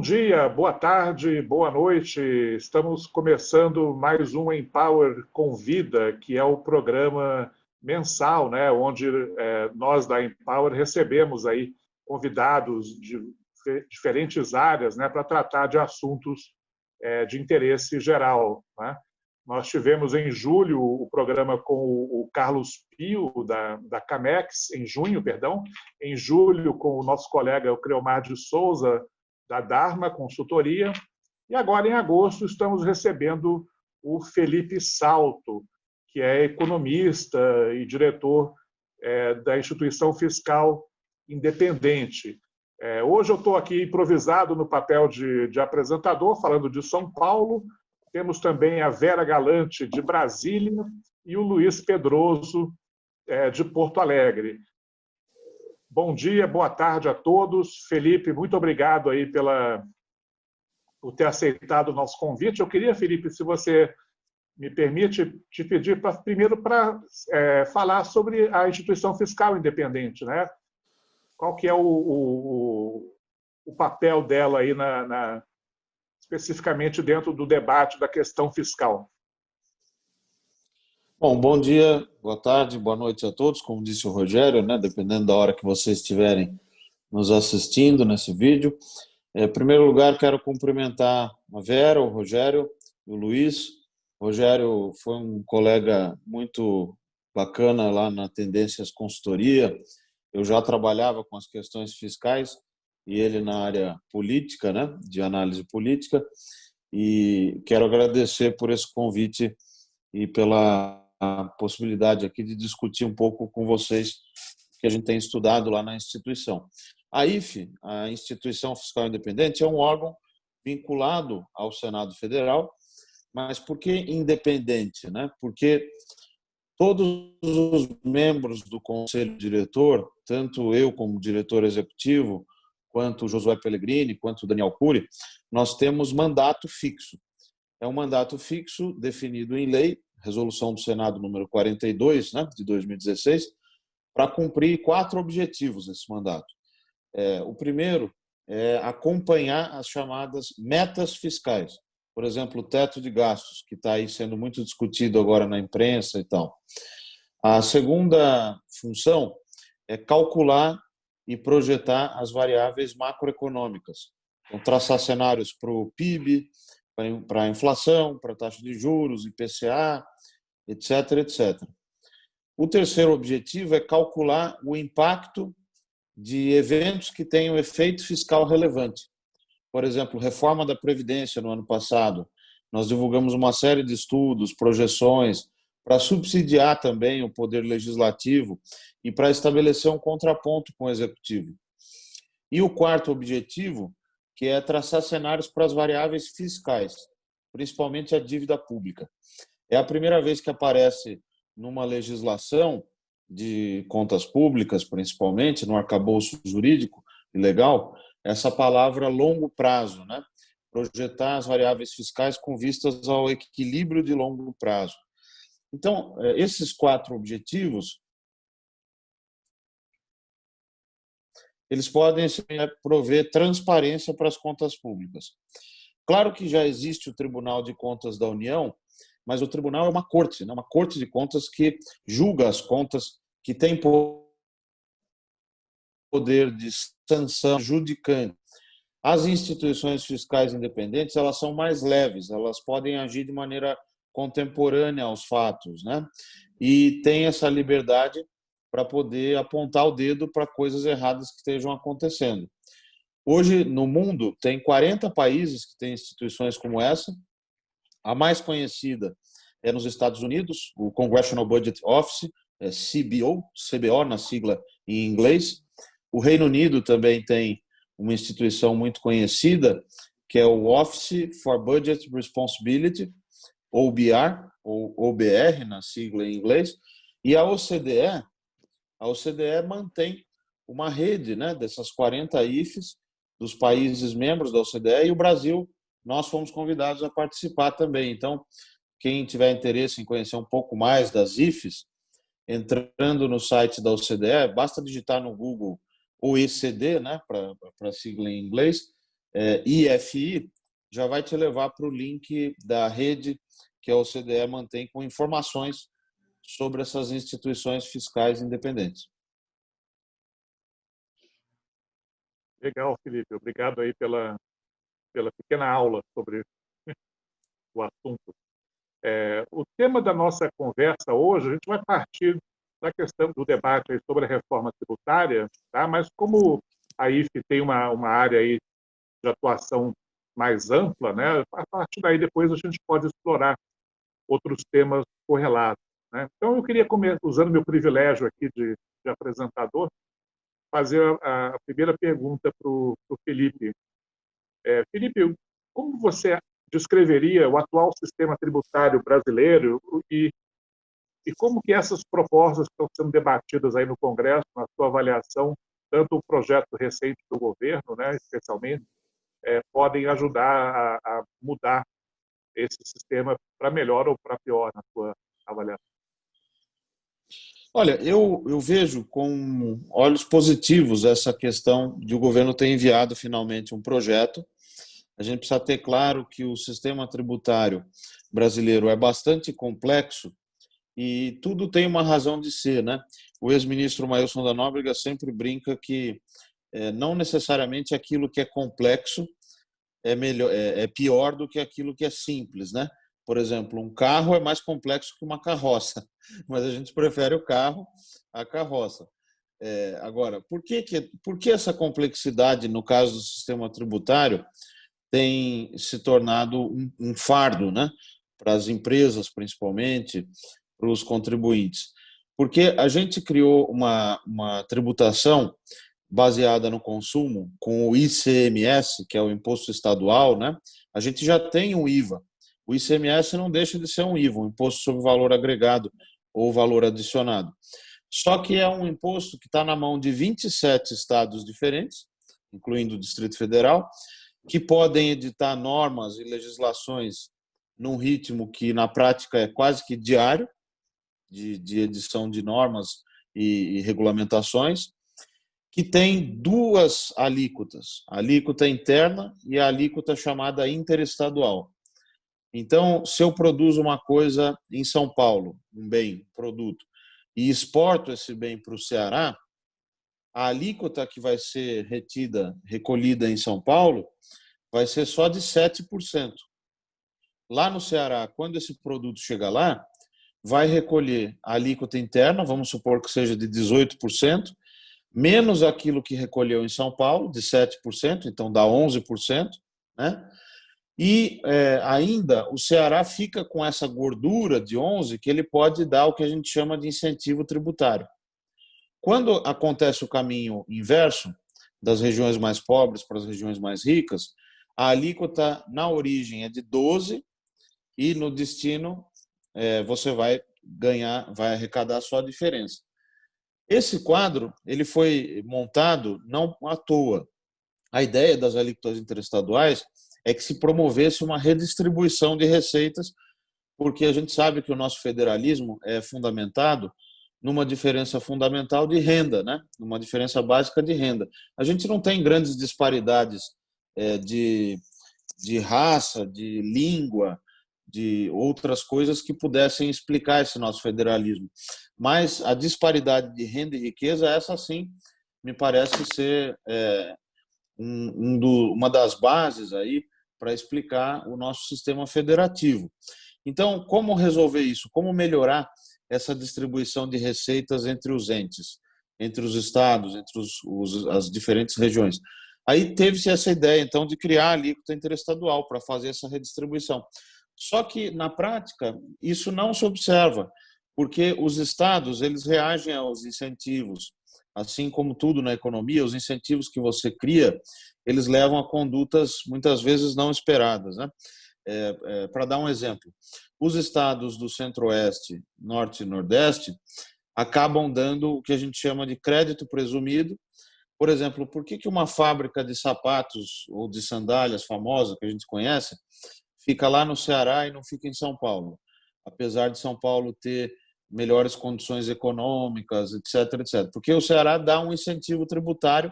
dia, boa tarde, boa noite. Estamos começando mais um Empower Convida, que é o programa mensal, né, onde nós da Empower recebemos aí convidados de diferentes áreas, né, para tratar de assuntos de interesse geral, né? Nós tivemos em julho o programa com o Carlos Pio, da Camex, em junho, perdão, em julho com o nosso colega o Creomar de Souza, da Dharma Consultoria, e agora em agosto estamos recebendo o Felipe Salto, que é economista e diretor da Instituição Fiscal Independente. Hoje eu estou aqui improvisado no papel de apresentador, falando de São Paulo. Temos também a Vera Galante, de Brasília, e o Luiz Pedroso, de Porto Alegre. Bom dia, boa tarde a todos. Felipe, muito obrigado aí por ter aceitado o nosso convite. Eu queria, Felipe, se você me permite, te pedir primeiro para falar sobre a Instituição Fiscal Independente, né? Qual que é o papel dela aí especificamente dentro do debate da questão fiscal? Bom dia, boa tarde, boa noite a todos, como disse o Rogério, né, dependendo da hora que vocês estiverem nos assistindo nesse vídeo. Em primeiro lugar, quero cumprimentar a Vera, o Rogério e o Luiz. O Rogério foi um colega muito bacana lá na Tendências Consultoria. Eu já trabalhava com as questões fiscais e ele na área política, né, de análise política. E quero agradecer por esse convite e pela possibilidade aqui de discutir um pouco com vocês que a gente tem estudado lá na instituição. A IFE, a Instituição Fiscal Independente, é um órgão vinculado ao Senado Federal, mas por que independente, né? Porque todos os membros do Conselho Diretor, tanto eu como diretor executivo, quanto o Josué Pellegrini, quanto o Daniel Cury, nós temos mandato fixo. É um mandato fixo definido em lei, resolução do Senado número 42, né, de 2016, para cumprir 4 objetivos desse mandato. O primeiro é acompanhar as chamadas metas fiscais. Por exemplo, o teto de gastos, que está aí sendo muito discutido agora na imprensa e tal. A segunda função é calcular e projetar as variáveis macroeconômicas. Então, traçar cenários para o PIB, para a inflação, para a taxa de juros, IPCA, etc, etc. O terceiro objetivo é calcular o impacto de eventos que tenham efeito fiscal relevante. Por exemplo, reforma da Previdência no ano passado. Nós divulgamos uma série de estudos, projeções, para subsidiar também o poder legislativo e para estabelecer um contraponto com o executivo. E o quarto objetivo, que é traçar cenários para as variáveis fiscais, principalmente a dívida pública. É a primeira vez que aparece numa legislação de contas públicas, principalmente, no arcabouço jurídico e legal, essa palavra longo prazo, né? Projetar as variáveis fiscais com vistas ao equilíbrio de longo prazo. Então, esses 4 objetivos, eles podem prover transparência para as contas públicas. Claro que já existe o Tribunal de Contas da União, mas o tribunal é uma corte, né? Uma corte de contas que julga as contas, que tem poder de sanção judicante. As instituições fiscais independentes, elas são mais leves, elas podem agir de maneira contemporânea aos fatos, né? E tem essa liberdade para poder apontar o dedo para coisas erradas que estejam acontecendo. Hoje, no mundo, tem 40 países que têm instituições como essa. A mais conhecida é nos Estados Unidos, o Congressional Budget Office, CBO na sigla em inglês. O Reino Unido também tem uma instituição muito conhecida, que é o Office for Budget Responsibility, OBR, ou OBR na sigla em inglês. E a OCDE mantém uma rede, né, dessas 40 IFES, dos países membros da OCDE, e o Brasil, nós fomos convidados a participar também. Então, quem tiver interesse em conhecer um pouco mais das IFES, entrando no site da OCDE, basta digitar no Google OECD, né, para a sigla em inglês, IFI, já vai te levar para o link da rede que a OCDE mantém com informações sobre essas instituições fiscais independentes. Legal, Felipe. Obrigado aí pela pequena aula sobre o assunto. O tema da nossa conversa hoje, a gente vai partir da questão do debate aí sobre a reforma tributária, tá? Mas como a IFE tem uma área aí de atuação mais ampla, né? A partir daí depois a gente pode explorar outros temas correlatos, né? Então eu queria, usando meu privilégio aqui de apresentador, fazer a primeira pergunta para o Felipe. Felipe, como você descreveria o atual sistema tributário brasileiro e como que essas propostas que estão sendo debatidas aí no Congresso, na sua avaliação, tanto o projeto recente do governo, né, especialmente, podem ajudar a mudar esse sistema para melhor ou para pior, na sua avaliação? Olha, eu vejo com olhos positivos essa questão de o governo ter enviado finalmente um projeto. A gente precisa ter claro que o sistema tributário brasileiro é bastante complexo e tudo tem uma razão de ser, né? O ex-ministro Mailson da Nóbrega sempre brinca que não necessariamente aquilo que é complexo é pior do que aquilo que é simples, né? Por exemplo, um carro é mais complexo que uma carroça, mas a gente prefere o carro à carroça. Agora, por que essa complexidade, no caso do sistema tributário, tem se tornado um fardo, né? Para as empresas, principalmente, para os contribuintes? Porque a gente criou uma tributação baseada no consumo, com o ICMS, que é o imposto estadual, né? A gente já tem um IVA. O ICMS não deixa de ser um IVA, um imposto sobre valor agregado ou valor adicionado. Só que é um imposto que está na mão de 27 estados diferentes, incluindo o Distrito Federal, que podem editar normas e legislações num ritmo que, na prática, é quase que diário, de edição de normas e regulamentações, que tem duas alíquotas, a alíquota interna e a alíquota chamada interestadual. Então, se eu produzo uma coisa em São Paulo, um bem, um produto, e exporto esse bem para o Ceará, a alíquota que vai ser recolhida em São Paulo, vai ser só de 7%. Lá no Ceará, quando esse produto chega lá, vai recolher a alíquota interna, vamos supor que seja de 18%, menos aquilo que recolheu em São Paulo, de 7%, então dá 11%, né? E ainda o Ceará fica com essa gordura de 11% que ele pode dar o que a gente chama de incentivo tributário. Quando acontece o caminho inverso, das regiões mais pobres para as regiões mais ricas, a alíquota na origem é de 12% e no destino você vai arrecadar só a diferença. Esse quadro ele foi montado não à toa. A ideia das alíquotas interestaduais é que se promovesse uma redistribuição de receitas, porque a gente sabe que o nosso federalismo é fundamentado numa diferença fundamental de renda, né? Numa diferença básica de renda. A gente não tem grandes disparidades de raça, de língua, de outras coisas que pudessem explicar esse nosso federalismo. Mas a disparidade de renda e riqueza, essa sim, me parece ser uma das bases aí para explicar o nosso sistema federativo. Então, como resolver isso? Como melhorar essa distribuição de receitas entre os entes, entre os estados, entre as diferentes regiões? Aí teve-se essa ideia, então, de criar a alíquota interestadual para fazer essa redistribuição. Só que, na prática, isso não se observa, porque os estados eles reagem aos incentivos. Assim como tudo na economia, os incentivos que você cria, eles levam a condutas muitas vezes não esperadas, né? Para dar um exemplo, os estados do Centro-Oeste, Norte e Nordeste acabam dando o que a gente chama de crédito presumido. Por exemplo, por que uma fábrica de sapatos ou de sandálias famosa que a gente conhece fica lá no Ceará e não fica em São Paulo? Apesar de São Paulo ter melhores condições econômicas, etc, etc. Porque o Ceará dá um incentivo tributário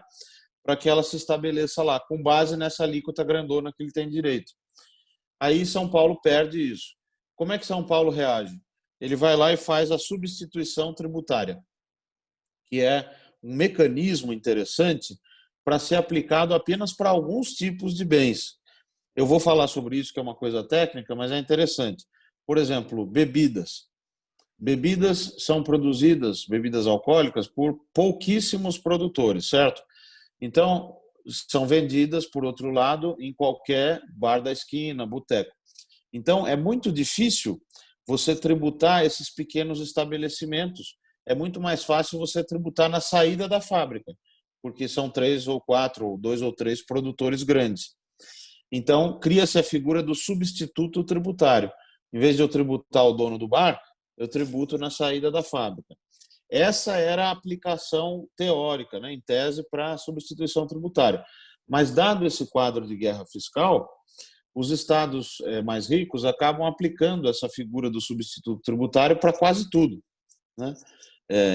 para que ela se estabeleça lá, com base nessa alíquota grandona que ele tem direito. Aí São Paulo perde isso. Como é que São Paulo reage? Ele vai lá e faz a substituição tributária, que é um mecanismo interessante para ser aplicado apenas para alguns tipos de bens. Eu vou falar sobre isso, que é uma coisa técnica, mas é interessante. Por exemplo, bebidas. Bebidas são produzidas, bebidas alcoólicas, por pouquíssimos produtores, certo? Então, são vendidas, por outro lado, em qualquer bar da esquina, boteco. Então, é muito difícil você tributar esses pequenos estabelecimentos. É muito mais fácil você tributar na saída da fábrica, porque são 3 ou 4, ou 2 ou 3 produtores grandes. Então, cria-se a figura do substituto tributário. Em vez de eu tributar o dono do bar, eu tributo na saída da fábrica. Essa era a aplicação teórica, né, em tese, para a substituição tributária. Mas, dado esse quadro de guerra fiscal, os estados mais ricos acabam aplicando essa figura do substituto tributário para quase tudo, né?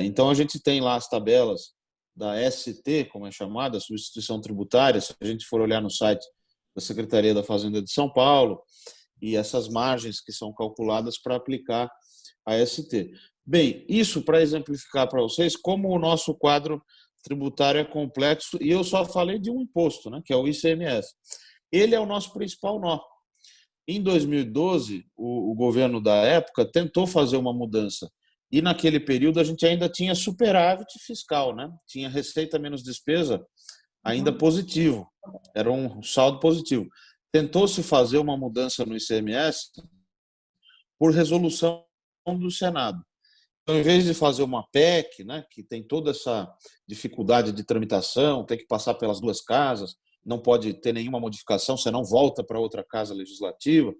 Então, a gente tem lá as tabelas da ST, como é chamada, substituição tributária, se a gente for olhar no site da Secretaria da Fazenda de São Paulo, e essas margens que são calculadas para aplicar a ST. Bem, isso para exemplificar para vocês como o nosso quadro tributário é complexo, e eu só falei de um imposto, né, que é o ICMS. Ele é o nosso principal nó. Em 2012, o governo da época tentou fazer uma mudança, e naquele período a gente ainda tinha superávit fiscal, né? Tinha receita menos despesa ainda positivo, era um saldo positivo. Tentou-se fazer uma mudança no ICMS por resolução do Senado. Então, em vez de fazer uma PEC, né, que tem toda essa dificuldade de tramitação, tem que passar pelas duas casas, não pode ter nenhuma modificação, senão volta para outra casa legislativa,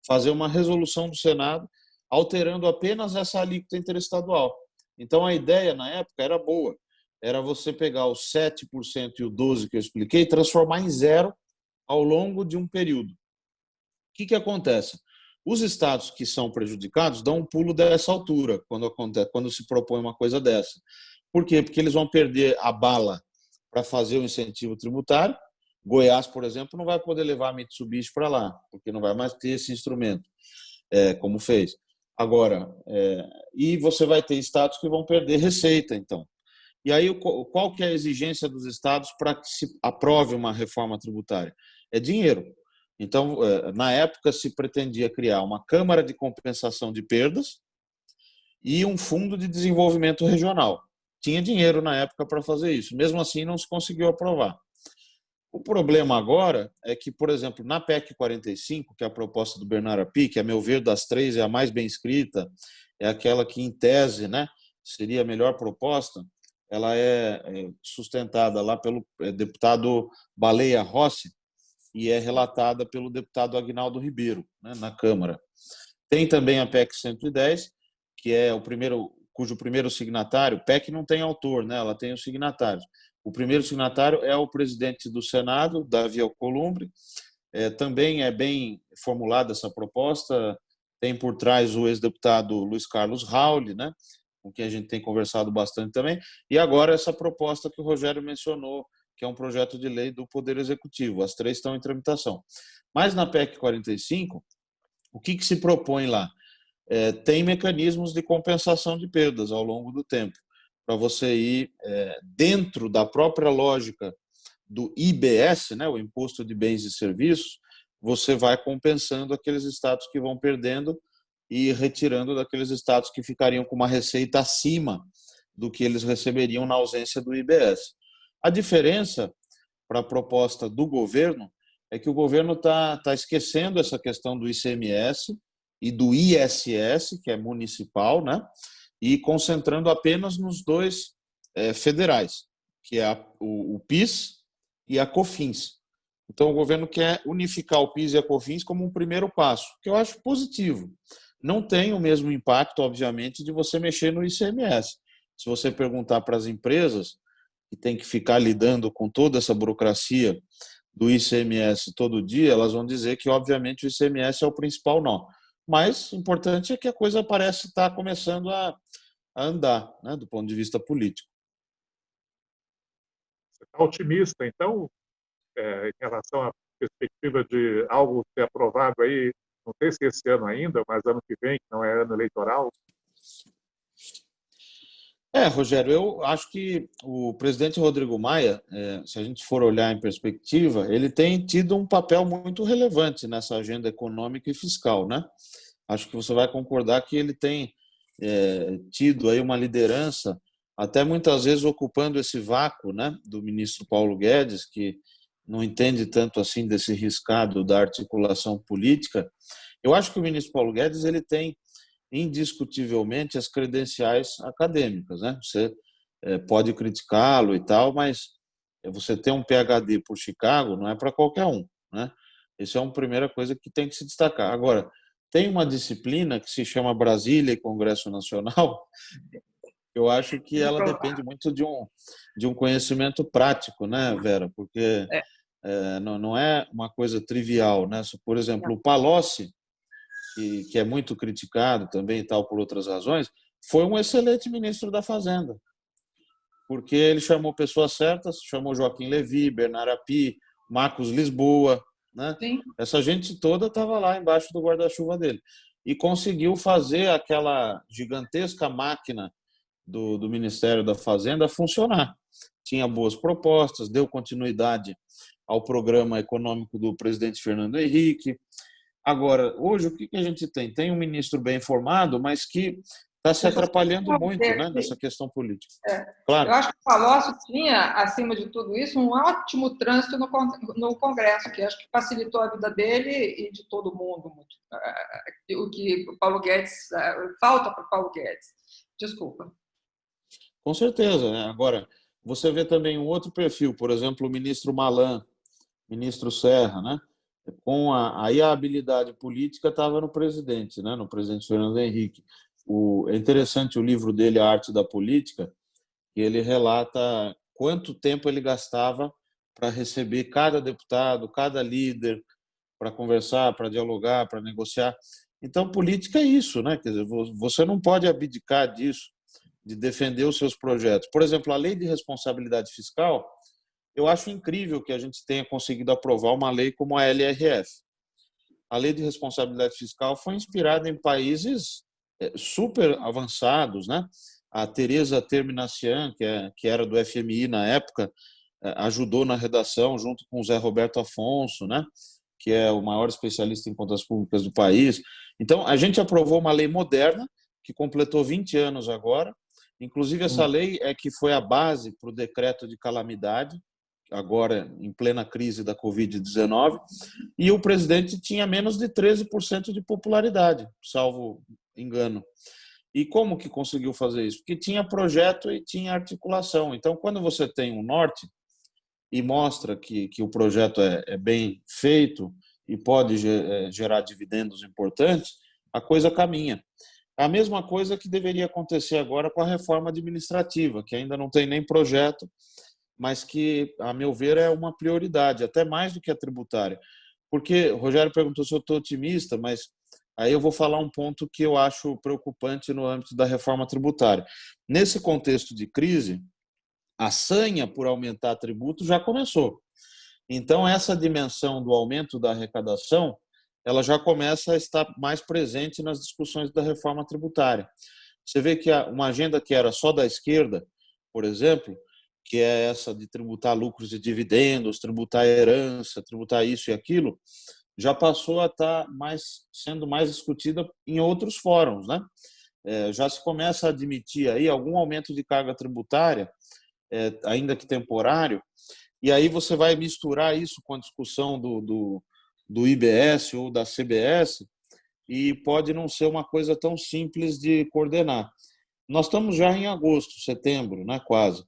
fazer uma resolução do Senado alterando apenas essa alíquota interestadual. Então, a ideia na época era boa, era você pegar os 7% e o 12% que eu expliquei e transformar em zero ao longo de um período. O que acontece? Os estados que são prejudicados dão um pulo dessa altura quando se propõe uma coisa dessa. Por quê? Porque eles vão perder a bala para fazer o incentivo tributário. Goiás, por exemplo, não vai poder levar a Mitsubishi para lá, porque não vai mais ter esse instrumento, como fez. Agora, e você vai ter estados que vão perder receita, então. E aí, qual que é a exigência dos estados para que se aprove uma reforma tributária? É dinheiro. Então, na época, se pretendia criar uma Câmara de Compensação de Perdas e um Fundo de Desenvolvimento Regional. Tinha dinheiro na época para fazer isso. Mesmo assim, não se conseguiu aprovar. O problema agora é que, por exemplo, na PEC 45, que é a proposta do Bernard Api, que, a meu ver, das três é a mais bem escrita, é aquela que, em tese, né, seria a melhor proposta, ela é sustentada lá pelo deputado Baleia Rossi e é relatada pelo deputado Aguinaldo Ribeiro, né, na Câmara. Tem também a PEC 110, que é cujo primeiro signatário, PEC não tem autor, né, ela tem os signatários. O primeiro signatário é o presidente do Senado, Davi Alcolumbre. Também é bem formulada essa proposta, tem por trás o ex-deputado Luiz Carlos Rauli, né, com quem a gente tem conversado bastante também, e agora essa proposta que o Rogério mencionou, que é um projeto de lei do Poder Executivo. As três estão em tramitação. Mas na PEC 45, o que se propõe lá? Tem mecanismos de compensação de perdas ao longo do tempo, para você ir dentro da própria lógica do IBS, né, o Imposto de Bens e Serviços, você vai compensando aqueles estados que vão perdendo e retirando daqueles estados que ficariam com uma receita acima do que eles receberiam na ausência do IBS. A diferença para a proposta do governo é que o governo está esquecendo essa questão do ICMS e do ISS, que é municipal, né? E concentrando apenas nos dois federais, que é o PIS e a COFINS. Então, o governo quer unificar o PIS e a COFINS como um primeiro passo, que eu acho positivo. Não tem o mesmo impacto, obviamente, de você mexer no ICMS. Se você perguntar para as empresas, que tem que ficar lidando com toda essa burocracia do ICMS todo dia, elas vão dizer que, obviamente, o ICMS é o principal nó. Mas o importante é que a coisa parece estar começando a andar, né, do ponto de vista político. otimista, então, em relação à perspectiva de algo ser aprovado aí, não sei se esse ano ainda, mas ano que vem, que não é ano eleitoral. Rogério, eu acho que o presidente Rodrigo Maia, se a gente for olhar em perspectiva, ele tem tido um papel muito relevante nessa agenda econômica e fiscal, né? Acho que você vai concordar que ele tem tido aí uma liderança, até muitas vezes ocupando esse vácuo, né, do ministro Paulo Guedes, que não entende tanto assim desse riscado da articulação política. Eu acho que o ministro Paulo Guedes ele tem indiscutivelmente as credenciais acadêmicas, né? Você pode criticá-lo e tal, mas você ter um PhD por Chicago não é para qualquer um, né? Essa é uma primeira coisa que tem que se destacar. Agora, tem uma disciplina que se chama Brasília e Congresso Nacional. Eu acho que ela depende muito de um conhecimento prático, né, Vera? Porque não é uma coisa trivial, né? Por exemplo, o Palocci, que é muito criticado também e tal por outras razões, foi um excelente ministro da Fazenda, porque ele chamou pessoas certas, chamou Joaquim Levy, Bernardo Api, Marcos Lisboa, né? Sim. Essa gente toda estava lá embaixo do guarda-chuva dele e conseguiu fazer aquela gigantesca máquina do Ministério da Fazenda funcionar. Tinha boas propostas, deu continuidade ao programa econômico do presidente Fernando Henrique. Agora, hoje, o que a gente tem? Tem um ministro bem formado, mas que está se atrapalhando muito, né, nessa questão política. Claro. Eu acho que o Palocci tinha, acima de tudo isso, um ótimo trânsito no Congresso, que acho que facilitou a vida dele e de todo mundo. O que o Paulo Guedes, falta para o Paulo Guedes. Desculpa. Com certeza. Né? Agora, você vê também um outro perfil, por exemplo, o ministro Malan, ministro Serra, né? Aí a habilidade política estava no presidente, né? No presidente Fernando Henrique. É interessante o livro dele, A Arte da Política, que ele relata quanto tempo ele gastava para receber cada deputado, cada líder, para conversar, para dialogar, para negociar. Então, política é isso, né? Quer dizer, você não pode abdicar disso, de defender os seus projetos. Por exemplo, a lei de responsabilidade fiscal, eu acho incrível que a gente tenha conseguido aprovar uma lei como a LRF. A lei de responsabilidade fiscal foi inspirada em países super avançados, né? A Teresa Terminacian, que era do FMI na época, ajudou na redação junto com o Zé Roberto Afonso, né? Que é o maior especialista em contas públicas do país. Então, a gente aprovou uma lei moderna, que completou 20 anos agora. Inclusive, essa lei é que foi a base para o decreto de calamidade, agora em plena crise da Covid-19, e o presidente tinha menos de 13% de popularidade, salvo engano. E como que conseguiu fazer isso? Porque tinha projeto e tinha articulação. Então, quando você tem um norte e mostra que o projeto é bem feito e pode gerar dividendos importantes, a coisa caminha. A mesma coisa que deveria acontecer agora com a reforma administrativa, que ainda não tem nem projeto, mas que, a meu ver, é uma prioridade, até mais do que a tributária. Porque o Rogério perguntou se eu estou otimista, mas aí eu vou falar um ponto que eu acho preocupante no âmbito da reforma tributária. Nesse contexto de crise, a sanha por aumentar tributo já começou. Então, essa dimensão do aumento da arrecadação, ela já começa a estar mais presente nas discussões da reforma tributária. Você vê que uma agenda que era só da esquerda, por exemplo, que é essa de tributar lucros e dividendos, tributar herança, tributar isso e aquilo, já passou a estar sendo mais discutida em outros fóruns, né? Já se começa a admitir aí algum aumento de carga tributária, ainda que temporário, e aí você vai misturar isso com a discussão do IBS ou da CBS e pode não ser uma coisa tão simples de coordenar. Nós estamos já em agosto, setembro, né, quase.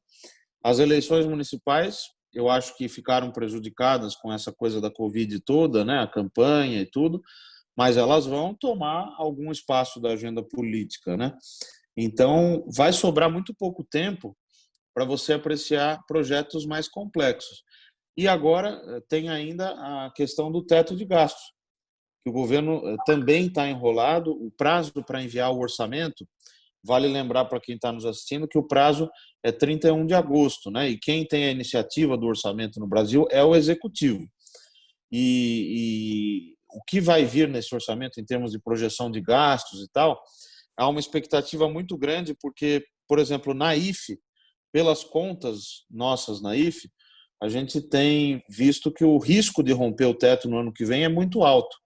As eleições municipais, eu acho que ficaram prejudicadas com essa coisa da Covid toda, né, a campanha e tudo, mas elas vão tomar algum espaço da agenda política, né? Então, vai sobrar muito pouco tempo para você apreciar projetos mais complexos. E agora tem ainda a questão do teto de gastos, que o governo também está enrolado. O prazo para enviar o orçamento vale lembrar para quem está nos assistindo que o prazo é 31 de agosto, né? E quem tem a iniciativa do orçamento no Brasil é o Executivo. E o que vai vir nesse orçamento em termos de projeção de gastos e tal, há uma expectativa muito grande porque, por exemplo, na IFE, pelas contas nossas na IFE, a gente tem visto que o risco de romper o teto no ano que vem é muito alto.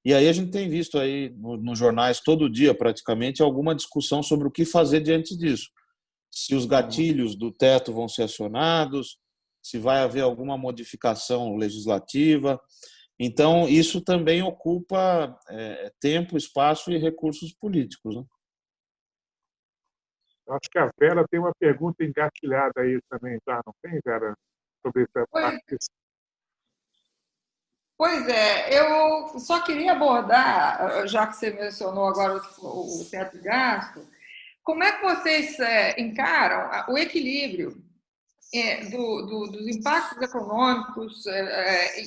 E aí a gente tem visto aí nos jornais todo dia, praticamente, alguma discussão sobre o que fazer diante disso. Se os gatilhos do teto vão ser acionados, se vai haver alguma modificação legislativa. Então, isso também ocupa tempo, espaço e recursos políticos, né? Eu acho que a Vera tem uma pergunta engatilhada aí também, já não tem, Vera? Sobre essa parte. Pois é, eu só queria abordar, já que você mencionou agora o teto de gasto, como é que vocês encaram o equilíbrio dos impactos econômicos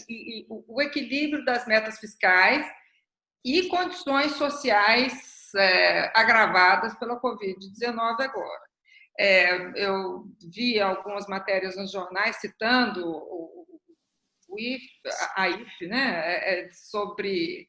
e o equilíbrio das metas fiscais e condições sociais agravadas pela Covid-19 agora? Eu vi algumas matérias nos jornais citando a IFE, né, sobre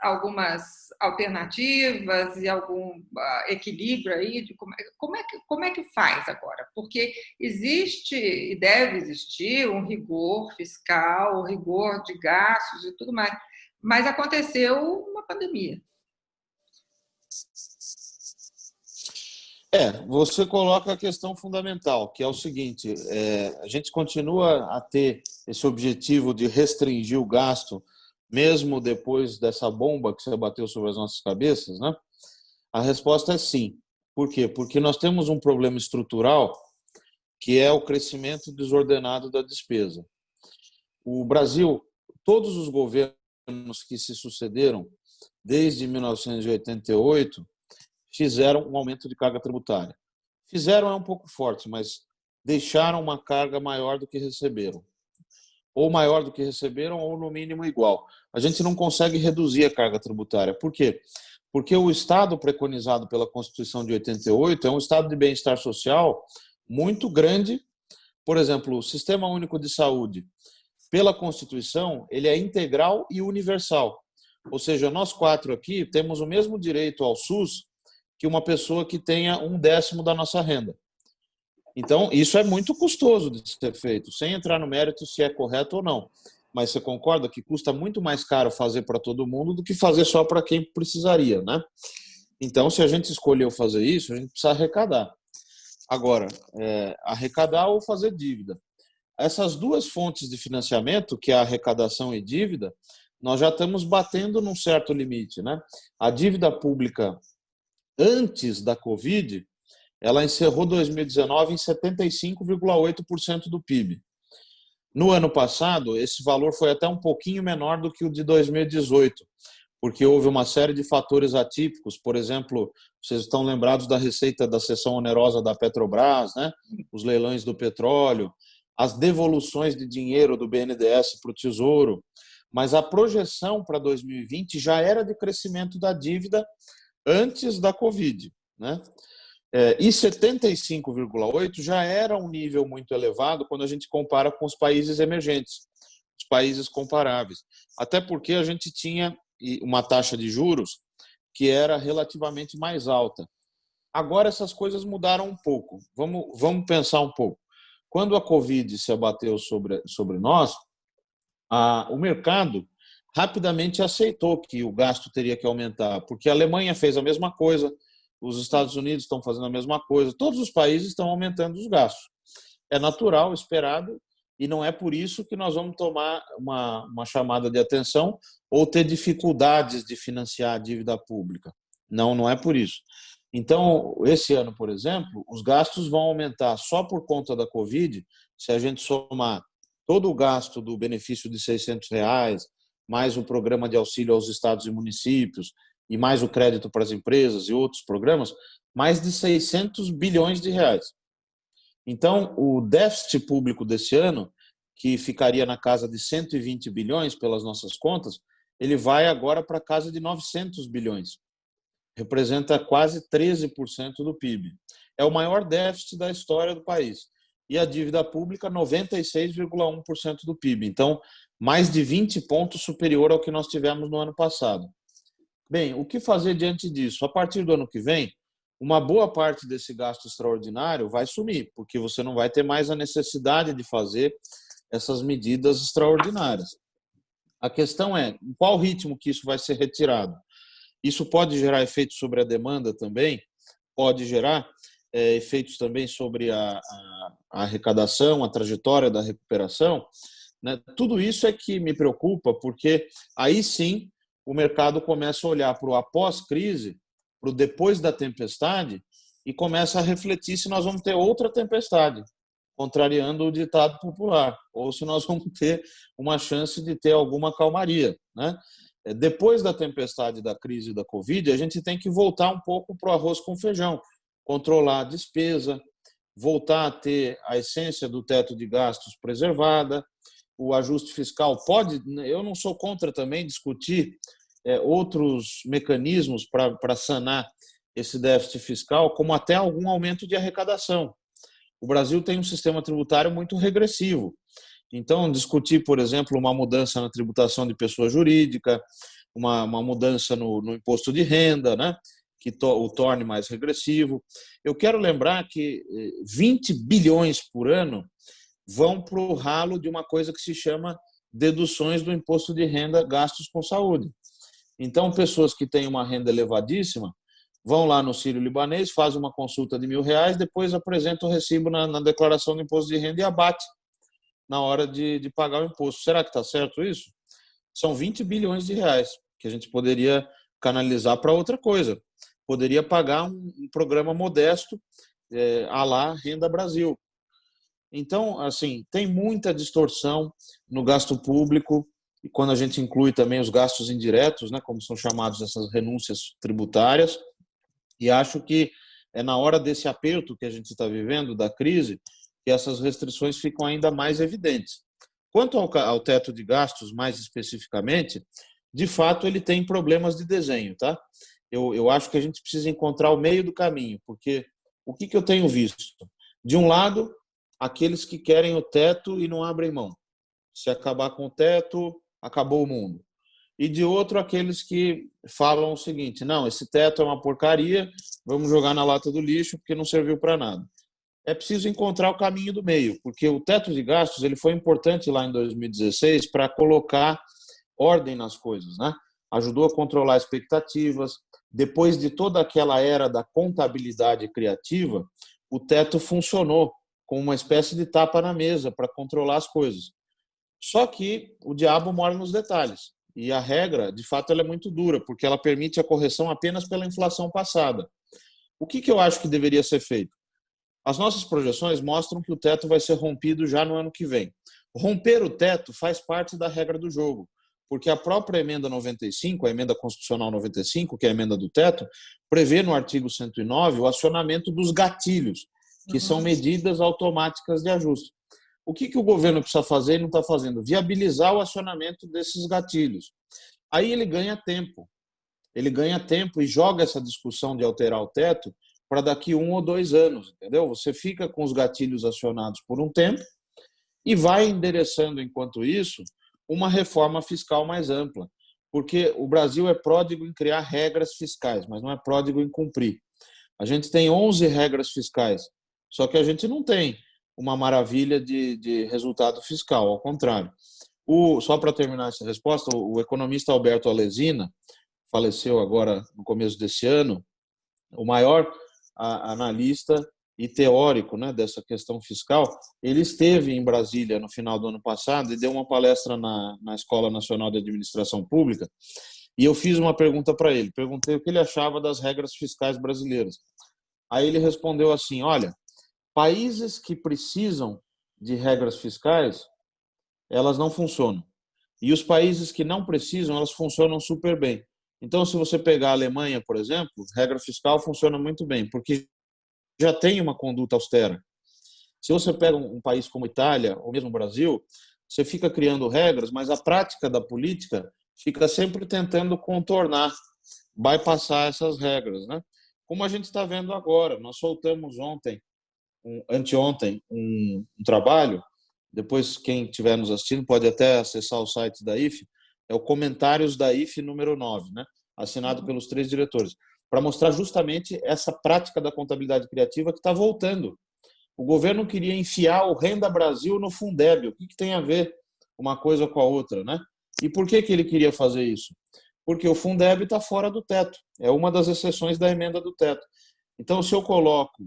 algumas alternativas e algum equilíbrio aí de como é que faz agora? Porque existe e deve existir um rigor fiscal, um rigor de gastos e tudo mais, mas aconteceu uma pandemia. Você coloca a questão fundamental, que é o seguinte: a gente continua a ter esse objetivo de restringir o gasto, mesmo depois dessa bomba que se abateu sobre as nossas cabeças, né? A resposta é sim. Por quê? Porque nós temos um problema estrutural, que é o crescimento desordenado da despesa. O Brasil, todos os governos que se sucederam desde 1988, fizeram um aumento de carga tributária. Fizeram é um pouco forte, mas deixaram uma carga maior do que receberam. Ou maior do que receberam, ou no mínimo igual. A gente não consegue reduzir a carga tributária. Por quê? Porque o Estado preconizado pela Constituição de 88 é um Estado de bem-estar social muito grande. Por exemplo, o Sistema Único de Saúde, pela Constituição, ele é integral e universal. Ou seja, nós 4 aqui temos o mesmo direito ao SUS que uma pessoa que tenha 1/10 da nossa renda. Então, isso é muito custoso de ser feito, sem entrar no mérito se é correto ou não. Mas você concorda que custa muito mais caro fazer para todo mundo do que fazer só para quem precisaria, né? Então, se a gente escolheu fazer isso, a gente precisa arrecadar. Agora, arrecadar ou fazer dívida. Essas duas fontes de financiamento, que é a arrecadação e dívida, nós já estamos batendo num certo limite, né? A dívida pública antes da Covid, ela encerrou 2019 em 75,8% do PIB. No ano passado, esse valor foi até um pouquinho menor do que o de 2018, porque houve uma série de fatores atípicos. Por exemplo, vocês estão lembrados da receita da cessão onerosa da Petrobras, né? Os leilões do petróleo, as devoluções de dinheiro do BNDES para o Tesouro, mas a projeção para 2020 já era de crescimento da dívida antes da Covid, né? E 75,8 já era um nível muito elevado quando a gente compara com os países emergentes, os países comparáveis. Até porque a gente tinha uma taxa de juros que era relativamente mais alta. Agora essas coisas mudaram um pouco. Vamos pensar um pouco. Quando a Covid se abateu sobre nós, o mercado rapidamente aceitou que o gasto teria que aumentar, porque a Alemanha fez a mesma coisa, os Estados Unidos estão fazendo a mesma coisa, todos os países estão aumentando os gastos. É natural, esperado, e não é por isso que nós vamos tomar uma chamada de atenção ou ter dificuldades de financiar a dívida pública. Não é por isso. Então, esse ano, por exemplo, os gastos vão aumentar só por conta da Covid, se a gente somar todo o gasto do benefício de R$600, mais o programa de auxílio aos estados e municípios, e mais o crédito para as empresas e outros programas, mais de 600 bilhões de reais. Então, o déficit público desse ano, que ficaria na casa de 120 bilhões pelas nossas contas, ele vai agora para a casa de 900 bilhões. representa quase 13% do PIB. É o maior déficit da história do país. E a dívida pública, 96,1% do PIB. Então, mais de 20 pontos superior ao que nós tivemos no ano passado. Bem, o que fazer diante disso? A partir do ano que vem, uma boa parte desse gasto extraordinário vai sumir, porque você não vai ter mais a necessidade de fazer essas medidas extraordinárias. A questão é, em qual ritmo que isso vai ser retirado? Isso pode gerar efeitos sobre a demanda também, pode gerar efeitos também sobre a arrecadação, a trajetória da recuperação, né? Tudo isso é que me preocupa, porque aí sim o mercado começa a olhar para o após-crise, para o depois da tempestade, e começa a refletir se nós vamos ter outra tempestade, contrariando o ditado popular, ou se nós vamos ter uma chance de ter alguma calmaria, né? Depois da tempestade da crise da Covid, a gente tem que voltar um pouco para o arroz com feijão, controlar a despesa, voltar a ter a essência do teto de gastos preservada, o ajuste fiscal pode, eu não sou contra também discutir outros mecanismos para sanar esse déficit fiscal, como até algum aumento de arrecadação. O Brasil tem um sistema tributário muito regressivo. Então, discutir, por exemplo, uma mudança na tributação de pessoa jurídica, uma mudança no imposto de renda, né, que o torne mais regressivo. Eu quero lembrar que 20 bilhões por ano vão para o ralo de uma coisa que se chama deduções do imposto de renda gastos com saúde. Então, pessoas que têm uma renda elevadíssima vão lá no Sírio-Libanês, fazem uma consulta de R$1.000, depois apresentam o recibo na declaração do imposto de renda e abate na hora de pagar o imposto. Será que está certo isso? São 20 bilhões de reais que a gente poderia canalizar para outra coisa. Poderia pagar um programa modesto à la Renda Brasil. Então, assim, tem muita distorção no gasto público, e quando a gente inclui também os gastos indiretos, né, como são chamados essas renúncias tributárias, e acho que é na hora desse aperto que a gente está vivendo, da crise, que essas restrições ficam ainda mais evidentes. Quanto ao teto de gastos, mais especificamente, de fato ele tem problemas de desenho, tá? Eu acho que a gente precisa encontrar o meio do caminho, porque o que eu tenho visto? De um lado, aqueles que querem o teto e não abrem mão. Se acabar com o teto, acabou o mundo. E de outro, aqueles que falam o seguinte: não, esse teto é uma porcaria, vamos jogar na lata do lixo porque não serviu para nada. É preciso encontrar o caminho do meio, porque o teto de gastos ele foi importante lá em 2016 para colocar ordem nas coisas, né? Ajudou a controlar expectativas. Depois de toda aquela era da contabilidade criativa, o teto funcionou como uma espécie de tapa na mesa para controlar as coisas. Só que o diabo mora nos detalhes. E a regra, de fato, ela é muito dura, porque ela permite a correção apenas pela inflação passada. O que eu acho que deveria ser feito? As nossas projeções mostram que o teto vai ser rompido já no ano que vem. Romper o teto faz parte da regra do jogo, porque a própria emenda 95, a emenda constitucional 95, que é a emenda do teto, prevê no artigo 109 o acionamento dos gatilhos, que são medidas automáticas de ajuste. O que o governo precisa fazer e não está fazendo? Viabilizar o acionamento desses gatilhos. Aí ele ganha tempo. Ele ganha tempo e joga essa discussão de alterar o teto para daqui 1 ou 2 anos, entendeu? Você fica com os gatilhos acionados por um tempo e vai endereçando, enquanto isso, uma reforma fiscal mais ampla. Porque o Brasil é pródigo em criar regras fiscais, mas não é pródigo em cumprir. A gente tem 11 regras fiscais, só que a gente não tem uma maravilha de resultado fiscal, ao contrário. Só para terminar essa resposta, o economista Alberto Alesina faleceu agora no começo desse ano, o maior analista e teórico, né, dessa questão fiscal. Ele esteve em Brasília no final do ano passado e deu uma palestra na Escola Nacional de Administração Pública, e eu fiz uma pergunta para ele, perguntei o que ele achava das regras fiscais brasileiras. Aí ele respondeu assim: olha, países que precisam de regras fiscais, elas não funcionam. E os países que não precisam, elas funcionam super bem. Então, se você pegar a Alemanha, por exemplo, regra fiscal funciona muito bem, porque já tem uma conduta austera. Se você pega um país como Itália, ou mesmo o Brasil, você fica criando regras, mas a prática da política fica sempre tentando contornar bypassar essas regras, né? Como a gente está vendo agora, nós soltamos anteontem, um trabalho. Depois, quem estiver nos assistindo pode até acessar o site da IFE, é o Comentários da IFE número 9, né? Assinado pelos 3 diretores, para mostrar justamente essa prática da contabilidade criativa que está voltando. O governo queria enfiar o Renda Brasil no Fundeb. O que tem a ver uma coisa com a outra, né? E por que ele queria fazer isso? Porque o Fundeb está fora do teto. É uma das exceções da emenda do teto. Então, se eu coloco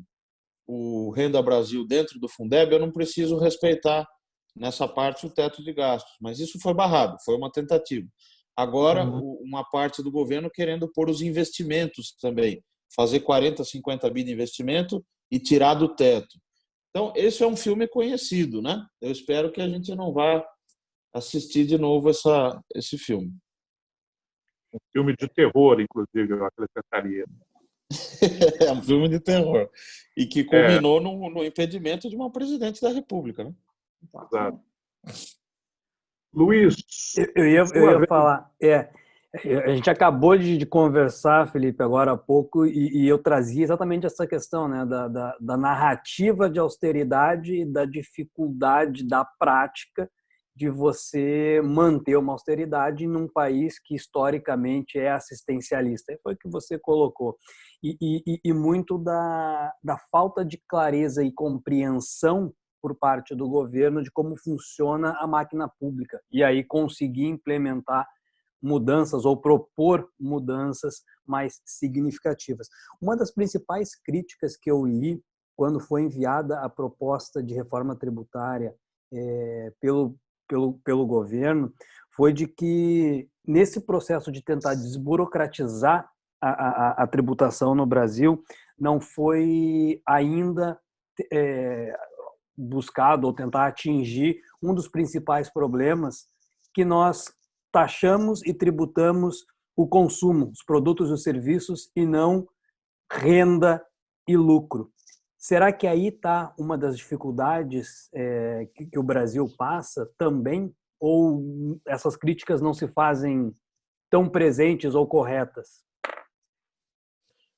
o Renda Brasil dentro do Fundeb, eu não preciso respeitar nessa parte o teto de gastos. Mas isso foi barrado, foi uma tentativa. Agora, uma parte do governo querendo pôr os investimentos também, fazer 40, 50 bi de investimento e tirar do teto. Então, esse é um filme conhecido, né? Eu espero que a gente não vá assistir de novo esse filme. Um filme de terror, inclusive, eu acrescentaria. É um filme de terror. E que culminou no impedimento de uma presidente da República, né? Exato. Luiz, eu ia falar. A gente acabou de conversar, Felipe, agora há pouco, e eu trazia exatamente essa questão, né, da narrativa de austeridade e da dificuldade da prática de você manter uma austeridade num país que historicamente é assistencialista. Foi o que você colocou. E muito da falta de clareza e compreensão por parte do governo de como funciona a máquina pública. E aí conseguir implementar mudanças ou propor mudanças mais significativas. Uma das principais críticas que eu li quando foi enviada a proposta de reforma tributária pelo governo foi de que, nesse processo de tentar desburocratizar a tributação no Brasil, não foi ainda buscado ou tentar atingir um dos principais problemas, que nós taxamos e tributamos o consumo, os produtos e os serviços, e não renda e lucro. Será que aí está uma das dificuldades que o Brasil passa também? Ou essas críticas não se fazem tão presentes ou corretas?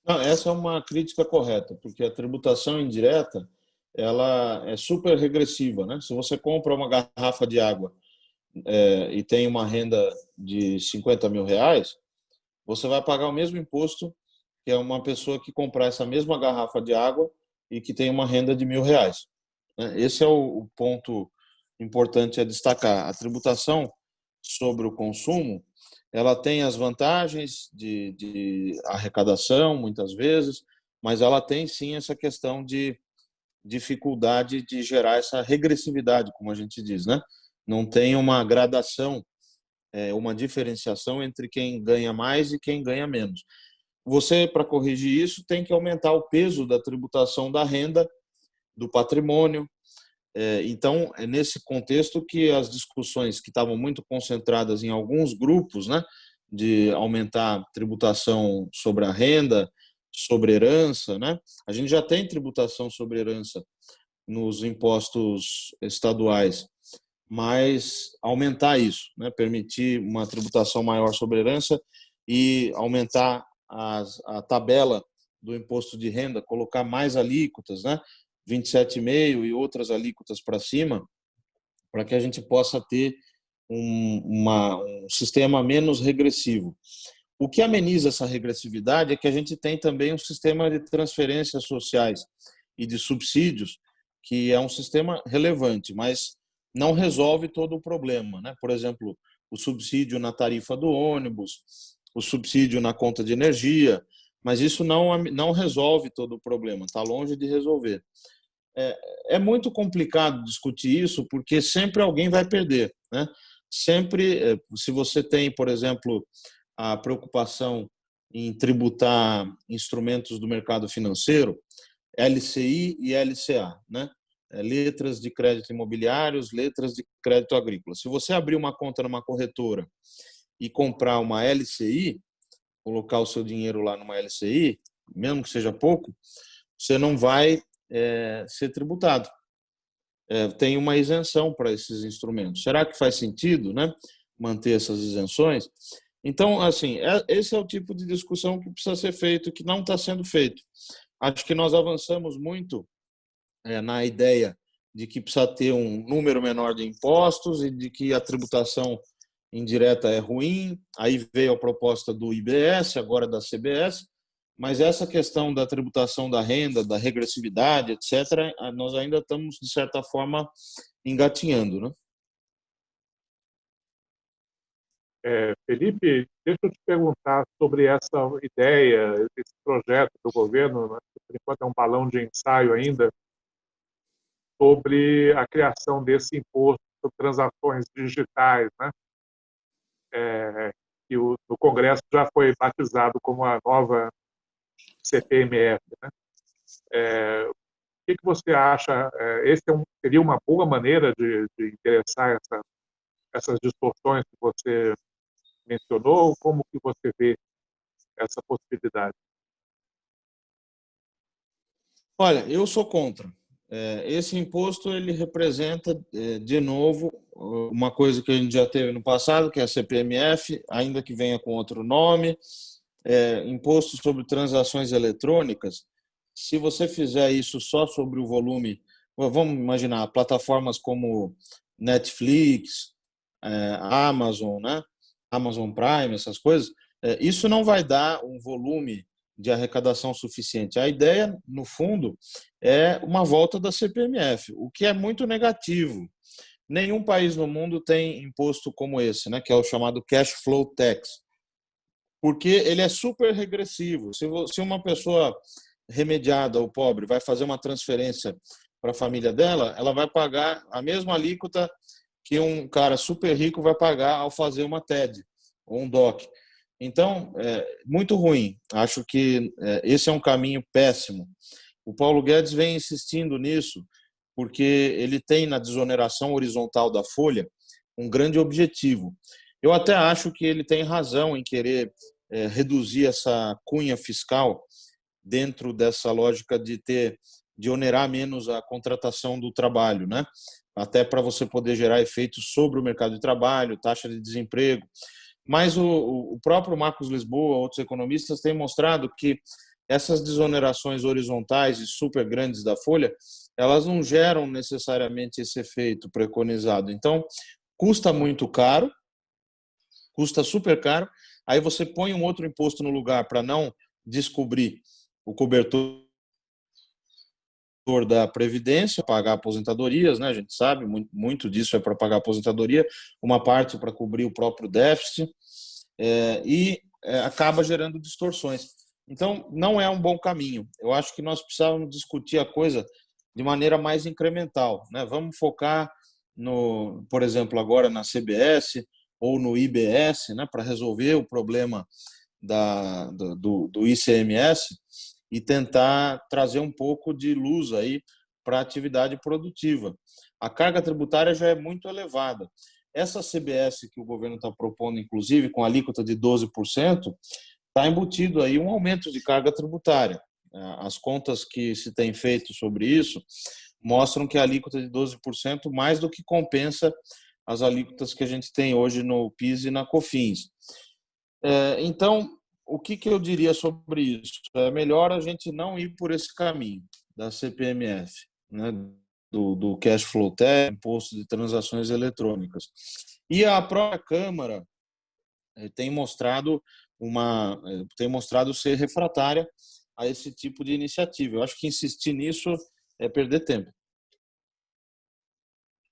Não, essa é uma crítica correta, porque a tributação indireta ela é super regressiva, né? Se você compra uma garrafa de água e tem uma renda de 50 mil reais, você vai pagar o mesmo imposto que é uma pessoa que comprar essa mesma garrafa de água e que tem uma renda de R$1.000. Esse é o ponto importante a destacar. A tributação sobre o consumo, ela tem as vantagens de arrecadação, muitas vezes, mas ela tem sim essa questão de dificuldade de gerar essa regressividade, como a gente diz, né? Não tem uma gradação, uma diferenciação entre quem ganha mais e quem ganha menos. Você, para corrigir isso, tem que aumentar o peso da tributação da renda, do patrimônio. Então, é nesse contexto que as discussões que estavam muito concentradas em alguns grupos, né, de aumentar a tributação sobre a renda, sobre herança, né? A gente já tem tributação sobre herança nos impostos estaduais, mas aumentar isso, né? Permitir uma tributação maior sobre herança e aumentar a tabela do imposto de renda, colocar mais alíquotas, né? 27,5% e outras alíquotas para cima, para que a gente possa ter um sistema menos regressivo. O que ameniza essa regressividade é que a gente tem também um sistema de transferências sociais e de subsídios, que é um sistema relevante, mas não resolve todo o problema, né? Por exemplo, o subsídio na tarifa do ônibus, o subsídio na conta de energia, mas isso não resolve todo o problema, está longe de resolver. É muito complicado discutir isso, porque sempre alguém vai perder, né? Sempre, se você tem, por exemplo, a preocupação em tributar instrumentos do mercado financeiro, LCI e LCA, né? Letras de crédito imobiliários, letras de crédito agrícola. Se você abrir uma conta numa corretora e comprar uma LCI, colocar o seu dinheiro lá numa LCI, mesmo que seja pouco, você não vai ser tributado. Tem uma isenção para esses instrumentos. Será que faz sentido, né, manter essas isenções? Então, assim, esse é o tipo de discussão que precisa ser feito, que não está sendo feito. Acho que nós avançamos muito na ideia de que precisa ter um número menor de impostos e de que a tributação indireta é ruim. Aí veio a proposta do IBS, agora da CBS, mas essa questão da tributação da renda, da regressividade, etc., nós ainda estamos, de certa forma, engatinhando, né? Felipe, deixa eu te perguntar sobre essa ideia, esse projeto do governo, né, que por enquanto é um balão de ensaio ainda, sobre a criação desse imposto sobre transações digitais, né? Que no Congresso já foi batizado como a nova CPMF, né? O que você acha? Esse seria uma boa maneira de endereçar essas distorções que você mencionou? Como que você vê essa possibilidade? Olha, eu sou contra. Esse imposto ele representa, de novo, uma coisa que a gente já teve no passado, que é a CPMF, ainda que venha com outro nome, imposto sobre transações eletrônicas. Se você fizer isso só sobre o volume, vamos imaginar plataformas como Netflix, Amazon, né? Amazon Prime, essas coisas, isso não vai dar um volume de arrecadação suficiente. A ideia, no fundo, é uma volta da CPMF, o que é muito negativo. Nenhum país no mundo tem imposto como esse, né, que é o chamado cash flow tax, porque ele é super regressivo. Se uma pessoa remediada ou pobre vai fazer uma transferência para a família dela, ela vai pagar a mesma alíquota que um cara super rico vai pagar ao fazer uma TED ou um DOC. Então, muito ruim. Acho que esse é um caminho péssimo. O Paulo Guedes vem insistindo nisso porque ele tem na desoneração horizontal da folha um grande objetivo. Eu até acho que ele tem razão em querer reduzir essa cunha fiscal dentro dessa lógica de onerar menos a contratação do trabalho, né? Até para você poder gerar efeitos sobre o mercado de trabalho, taxa de desemprego. Mas o próprio Marcos Lisboa, outros economistas, têm mostrado que essas desonerações horizontais e super grandes da folha, elas não geram necessariamente esse efeito preconizado. Então, custa muito caro, custa super caro, aí você põe um outro imposto no lugar para não descobrir o cobertor da Previdência, pagar aposentadorias, né? A gente sabe, muito disso é para pagar aposentadoria, uma parte para cobrir o próprio déficit, acaba gerando distorções. Então, não é um bom caminho. Eu acho que nós precisávamos discutir a coisa de maneira mais incremental, né? Vamos focar por exemplo, agora na CBS ou no IBS, né, para resolver o problema do ICMS e tentar trazer um pouco de luz aí para a atividade produtiva. A carga tributária já é muito elevada. Essa CBS que o governo está propondo, inclusive, com alíquota de 12%, está embutido aí um aumento de carga tributária. As contas que se tem feito sobre isso mostram que a alíquota de 12% mais do que compensa as alíquotas que a gente tem hoje no PIS e na COFINS. Então, o que eu diria sobre isso? É melhor a gente não ir por esse caminho da CPMF, né? do cash flow tax, imposto de transações eletrônicas. E a própria Câmara tem mostrado ser refratária a esse tipo de iniciativa. Eu acho que insistir nisso é perder tempo.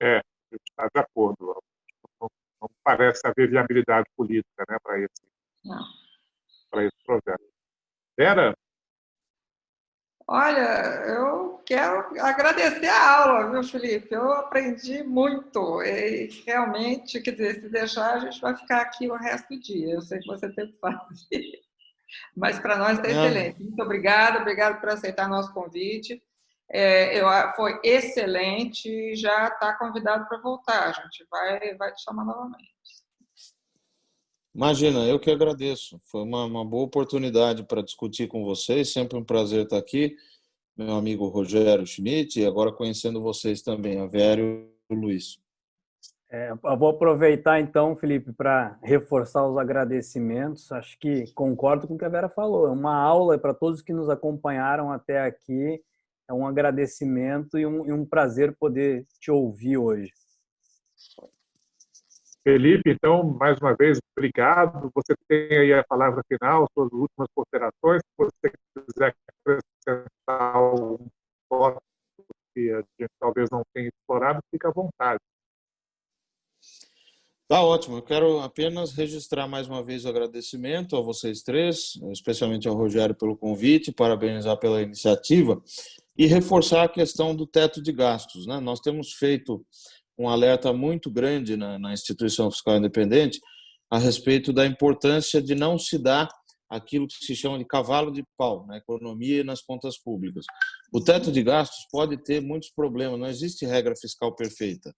Está de acordo. Não parece haver viabilidade política, né, para esse projeto. Vera? Olha, eu quero agradecer a aula, viu, Felipe? Eu aprendi muito e realmente, quer dizer, se deixar, a gente vai ficar aqui o resto do dia. Eu sei que você tem que fazer, mas para nós está excelente. Muito obrigada, obrigado por aceitar nosso convite. Foi excelente, já está convidado para voltar. A gente vai te chamar novamente. Imagina, eu que agradeço. Foi uma boa oportunidade para discutir com vocês. Sempre um prazer estar aqui. Meu amigo Rogério Schmidt, e agora conhecendo vocês também, a Vera e o Luiz. Eu vou aproveitar então, Felipe, para reforçar os agradecimentos. Acho que concordo com o que a Vera falou. É uma aula para todos que nos acompanharam até aqui. É um agradecimento e um prazer poder te ouvir hoje. Felipe, então, mais uma vez, obrigado. Você tem aí a palavra final, suas últimas considerações. Se você quiser acrescentar algum tópico que a gente talvez não tenha explorado, fica à vontade. Tá ótimo. Eu quero apenas registrar mais uma vez o agradecimento a vocês três, especialmente ao Rogério pelo convite, parabenizar pela iniciativa e reforçar a questão do teto de gastos, né? Nós temos feito um alerta muito grande na instituição fiscal independente a respeito da importância de não se dar aquilo que se chama de cavalo de pau na economia e nas contas públicas. O teto de gastos pode ter muitos problemas, não existe regra fiscal perfeita.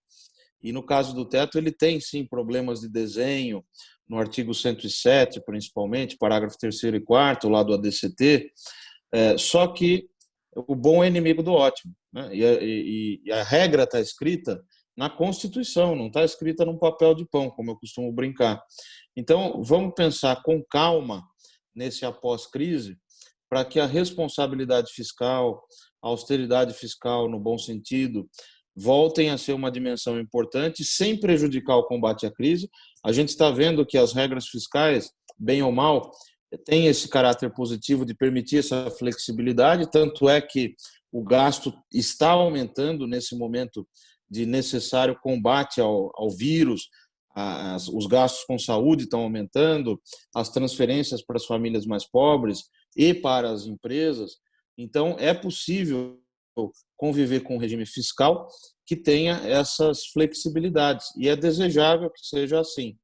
E no caso do teto, ele tem sim problemas de desenho, no artigo 107, principalmente, parágrafo 3º e 4º, lá do ADCT, só que o bom é inimigo do ótimo, né? E a regra está escrita na Constituição, não está escrita num papel de pão, como eu costumo brincar. Então, vamos pensar com calma nesse após-crise, para que a responsabilidade fiscal, a austeridade fiscal, no bom sentido, voltem a ser uma dimensão importante, sem prejudicar o combate à crise. A gente está vendo que as regras fiscais, bem ou mal, têm esse caráter positivo de permitir essa flexibilidade, tanto é que o gasto está aumentando nesse momento de necessário combate ao vírus, os gastos com saúde estão aumentando, as transferências para as famílias mais pobres e para as empresas. Então, é possível conviver com um regime fiscal que tenha essas flexibilidades, e é desejável que seja assim.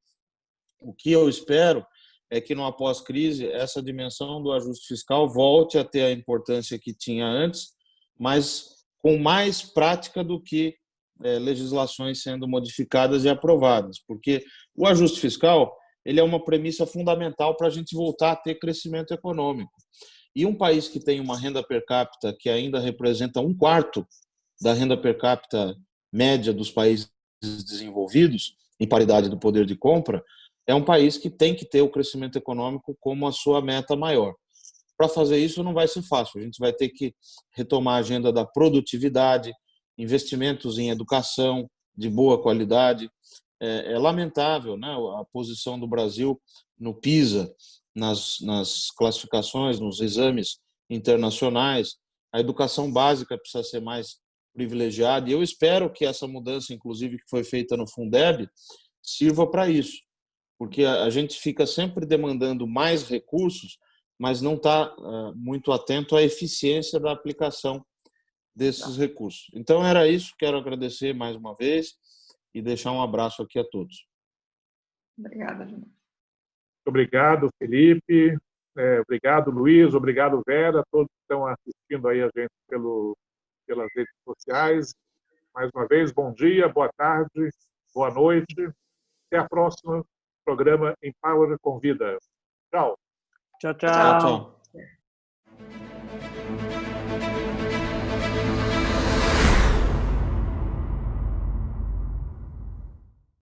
O que eu espero é que, no pós-crise, essa dimensão do ajuste fiscal volte a ter a importância que tinha antes, mas com mais prática do que legislações sendo modificadas e aprovadas, porque o ajuste fiscal ele é uma premissa fundamental para a gente voltar a ter crescimento econômico. E um país que tem uma renda per capita que ainda representa 1/4 da renda per capita média dos países desenvolvidos, em paridade do poder de compra, é um país que tem que ter o crescimento econômico como a sua meta maior. Para fazer isso não vai ser fácil, a gente vai ter que retomar a agenda da produtividade, investimentos em educação de boa qualidade. É lamentável, né, a posição do Brasil no PISA, nas classificações, nos exames internacionais. A educação básica precisa ser mais privilegiada, e eu espero que essa mudança, inclusive, que foi feita no Fundeb, sirva para isso, porque a gente fica sempre demandando mais recursos, mas não está muito atento à eficiência da aplicação desses recursos. Então, era isso. Quero agradecer mais uma vez e deixar um abraço aqui a todos. Obrigada, João. Obrigado, Felipe. Obrigado, Luiz. Obrigado, Vera. Todos que estão assistindo aí a gente pelas redes sociais. Mais uma vez, bom dia, boa tarde, boa noite. Até a próxima programa Empower Convida. Tchau. Tchau, tchau. Tchau, tchau.